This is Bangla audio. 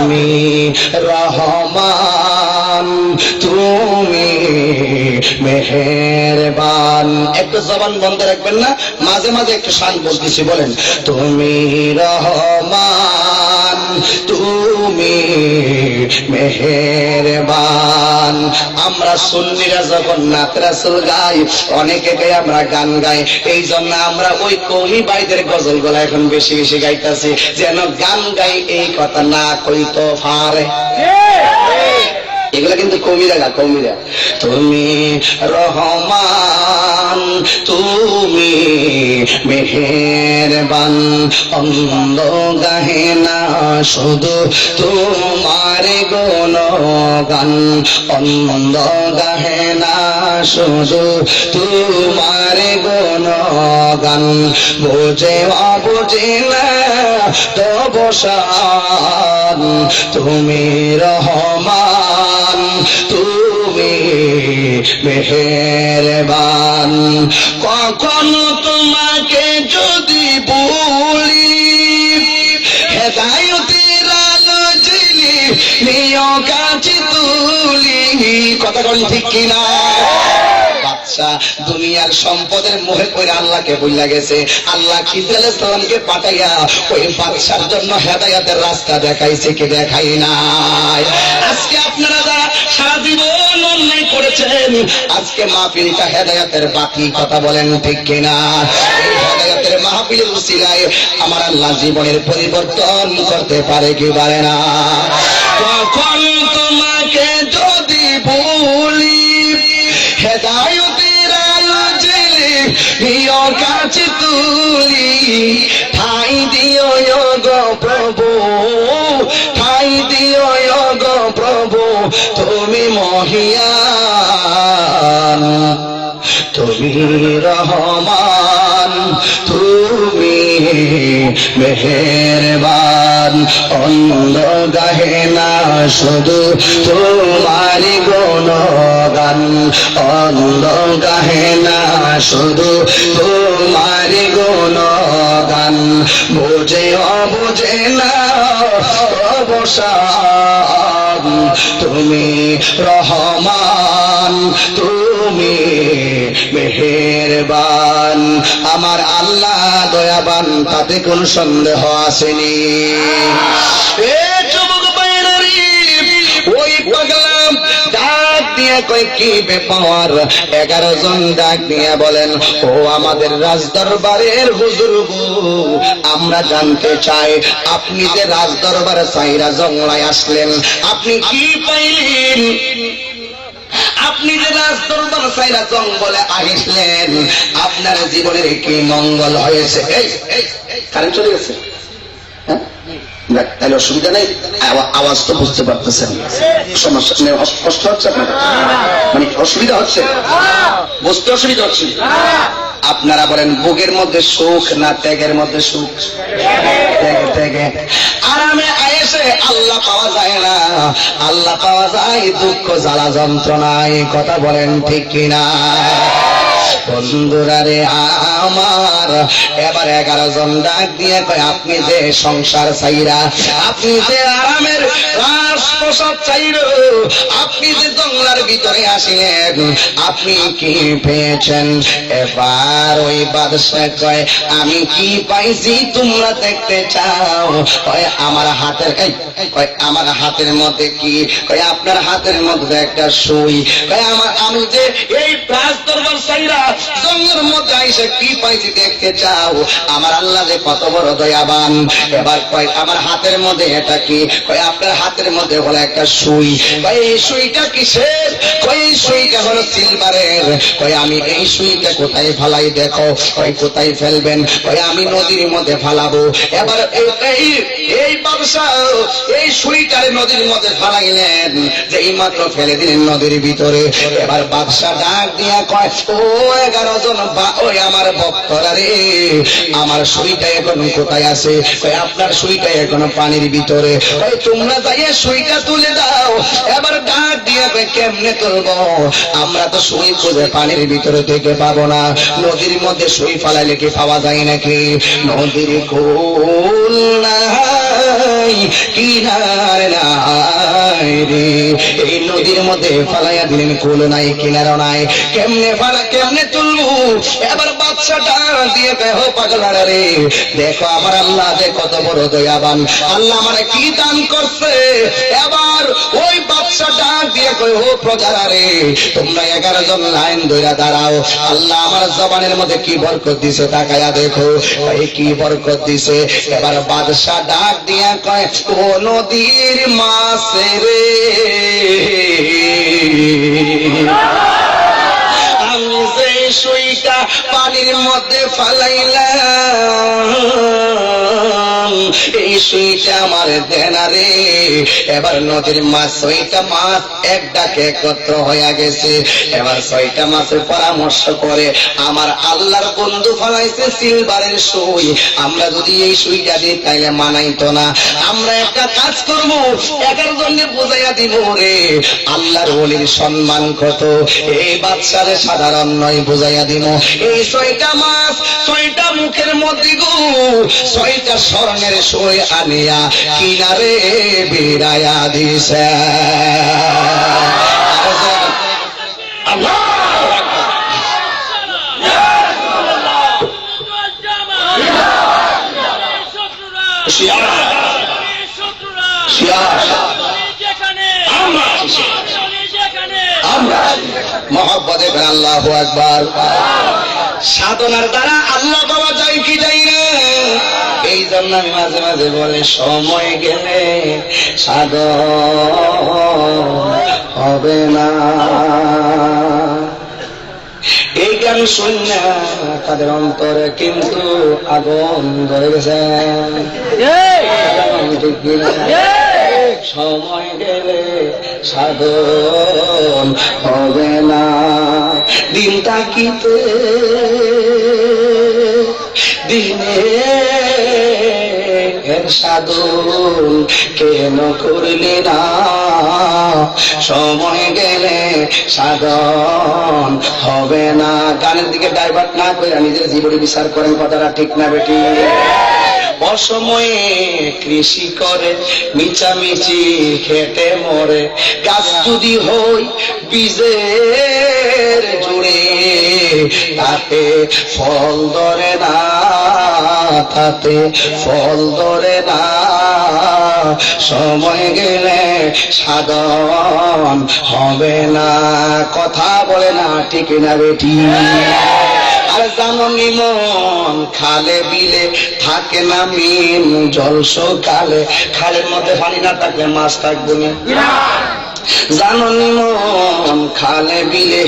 তুমি রহমান তুমি মেহেরবান। একটু জবান বন্ধ রাখবেন না, মাঝে মাঝে একটু শান বলতেছি, বলেন তুমি রহমান তুমি মেহেরবান। আমরা সুন্নিরা যখন নাত রাসূল গাই, অনেকে গাই আমরা গান গাই, এই জন্য আমরা ওই কহি ভাইদের গজল গুলা এখন বেশি বেশি গাইতেছি, যেন গান গাই এই কথা না কইতো পারে। এগুলা কিন্তু কমিরা গা, কমিরা। তুমি রহমান তুমি মেহেরবান, অন্ধ গাহে না শুধু তোমার গুণগান, অন্ধ গাহে না শুধু তোমার গুণগান, বোঝে অবোঝে না তবু শান, তুমি রহমান তুমি মেহেরবান। কখনো তোমাকে যদি বলি হেদায়েতের আলো জ্বেলে নিও কাছে তুলি, কথা কোন ঠিক কিনা? বাদশা দুনিয়ার সম্পদের মোহে পড়ে আল্লাহকে ভুলে গেছে। আল্লাহ খিজির আলাইহিস সালামকে পাঠাইয়া ওই বাদশার জন্য হেদায়েতের রাস্তা দেখাইছে কি দেখাই নাই? আজকে আপনারা যারা সারা জীবন অন্যায় করেছেন, আজকে মাহফিলটা হেদায়েতের বাতি, কথা বলেন ঠিক কিনা? এই হেদায়েতের মাহফিলের উসিলায় আমার আল্লাহ জীবনের পরিবর্তন করতে পারে কি পারে না? কখন তোমাকে যদি বলি হেদায়েতের আলো জ্বেলে নিও কাছে তুলি, ঠাই দিও গো প্রভু, ঠাই দিও গো প্রভু, তুমি মহিয়ান তুমি রহমান তুমি মেহেরবান, অন্ধ গাহে না শুধু তোমার গুণগান, অন্ধ গাহে না শুধু তোমার গুণগান, বোঝে অবোঝে না অবসান, তুমি রহমান তুমি মেহেরবান। আমার আল্লাহ দয়াবান, তাতে কোন সন্দেহ আসেনি। ওই পাগলা ডাক দিয়ে কই কি ব্যাপার? 11 জন ডাক দিয়ে বলেন, ও আমাদের রাজদরবারের হুজুর গো, আমরা জানতে চাই আপনি যে রাজদরবারে সাইরা জংলায় আসলেন, আপনি কি পাইলেন? আপনি যে রাজদরবার সাইরা জঙ্গলে আসলেন, আপনার জীবনের কি মঙ্গল হয়েছে? কারেন্ট চলে গেছে, হ্যাঁ তাহলে অসুবিধা নেই, আওয়াজ তো বুঝতে পারতেছেন, সমস্যা নেই, কষ্ট হচ্ছে আপনার, মানে অসুবিধা হচ্ছে, বুঝতে অসুবিধা হচ্ছে? আপনারা বলেন বুকের মধ্যে সুখ না ত্যাগের মধ্যে সুখ? ত্যাগে আরামে আয়েসে আল্লাহ পাওয়া যায় না, আল্লাহ পাওয়া যায় দুঃখ জ্বালা যন্ত্রণায়, কথা বলেন ঠিক কিনা? বন্ধুরা রে আমার, এবার 11 জন ডাক দিয়ে কয়, আপনি যে সংসার চাইরা, আপনি যে আরামের রাজপ্রসাদ চাইরা, আপনি যে জঙ্গলার ভিতরে আসিলেন, আপনি কি পেয়েছেন? এবার ওই বাদশা কয়, আমি কি পাইছি তোমরা দেখতে চাও? কয় আমার হাতের, কয় আমার হাতের মধ্যে কি? কয় আপনার হাতের মধ্যে একটা সুই। কয় আমি যে এই রাজদরবার চাইরা জঙ্গলের মধ্যে আইসে কি পাইছি দেখতে চাও? আমার আল্লাহ যে কত বড় দয়াবান। এবার কয় আমার হাতের মধ্যে এটা কি? কয় আপনার হাতের মধ্যে হলো একটা সুই। কয় এই সুইটা কিসের? কয় এই সুইটা হলো সিলভারের। কয় আমি এই সুইটা কোথায় ফালাই দেখো? কয় কোথায় ফেলবেন? কয় আমি নদীর মধ্যে ফালাবো। এবার এই বাদশা এই সুইটারে নদীর মধ্যে ফালাইলেন, যে এই মাত্র ফেলে দিলেন নদীর ভিতরে। এবার বাদশা ডাক দিয়া কয়, ও 11 জন ওই আমার ভক্তরা রে, আমার সুইটা এখন কোথায় আছে? কয় আপনার সুইটা এখন পানির ভিতরে। কয় তোমরা যাইয়ে সুইটা সুইটা তুলে দাও। এবার ডাক দিয়ে কেমনে তুলবো? আমরা তো সুই খুঁজে পানির ভিতরে থেকে পাবো না। নদীর মধ্যে সুই ফালাইলে কি পাওয়া যায় নাকি? নদীর কুল নাই, কিনার নাই রে। এই নদীর মধ্যে ফালাইয়া দিলেন, কুল নাই, কিনারও নাই। কেমনে ফালা, কেমনে তুলবো? এবার বাচ্চাটা দিয়ে কহ পাগলারা রে, দেখো আমার আল্লাহ যে কত বড় দয়াবান, আল্লাহ আমারে কি দান করছে। এবার ওই বাচ্চাটা দিয়ে কই, ও প্রজারা রে, তোমরা 11 জন লাইন ধরে দাঁড়াও। আল্লাহ আমার জবানের মধ্যে কি বরকত দিছে তাকায়া দেখো। এই কি বরকত দিছে। এবার বাদশা ডাক দিয়া কয়, ও নদীর মাছ রে, আমি যে সুইটা পানির মধ্যে ফালাইলাম, এই সুইটা আমার দেনা রে। এবার নদীর মাছ 6টা মাছ এক ডাকে একত্র হয়ে গেছে। এবার 6টা মাছের পরামর্শ করে, আমার আল্লাহর বন্ধু ফালাইছে সিলভারের সুই, আমরা যদি এই সুইটা দিই তাইলে মানাইতো না। আমরা একটা কাজ করবো, 11 জনকে বুঝাইয়া দিব রে আল্লাহর ওলির সম্মান কত। এই বাদশারে সাধারণ নয়, বুঝাইয়া দিব। এই 6টা মাছ 6টা মুখের মধ্যে গো 6টা স্বর্ণের সুই আনিয়া কিনারে বিরায়া দিছে। মহব্বতে আল্লাহু আকবার। সাধনার দ্বারা আল্লাহ পাওয়া যায় কি যায় না? এই জন্য আমি মাঝে মাঝে বলে, সময় গেলে সাধন হবে না। এই গান শুনে তাদের অন্তরে কিন্তু আগুন ধরে গেছে। সময় গেলে সাধন হবে না। দিন তাকিতে দিনে সাধন কেন করলি না? সময় গেলে সাধন হবে না। গানের দিকে ডাইভার্ট না করে নিজের জীবনে বিচার করেন, কথাটা ঠিক না বেটি? অসময়ে কৃষি করে মিচামিচি খেটে মরে, গাছ যদি হই বীজের জুড়ে, তাতে ফল ধরে না, তাতে ফল ধরে না। সময় গেলে সাধন হবে না। কথা বলে না, ঠিক না বেটি? আর জানো নিমন খালে বিলে থাকে না মিন, জল সকালে খালের মধ্যে পানি না থাকলে মাছ থাকবে না। জানো নিমন খালে বিলে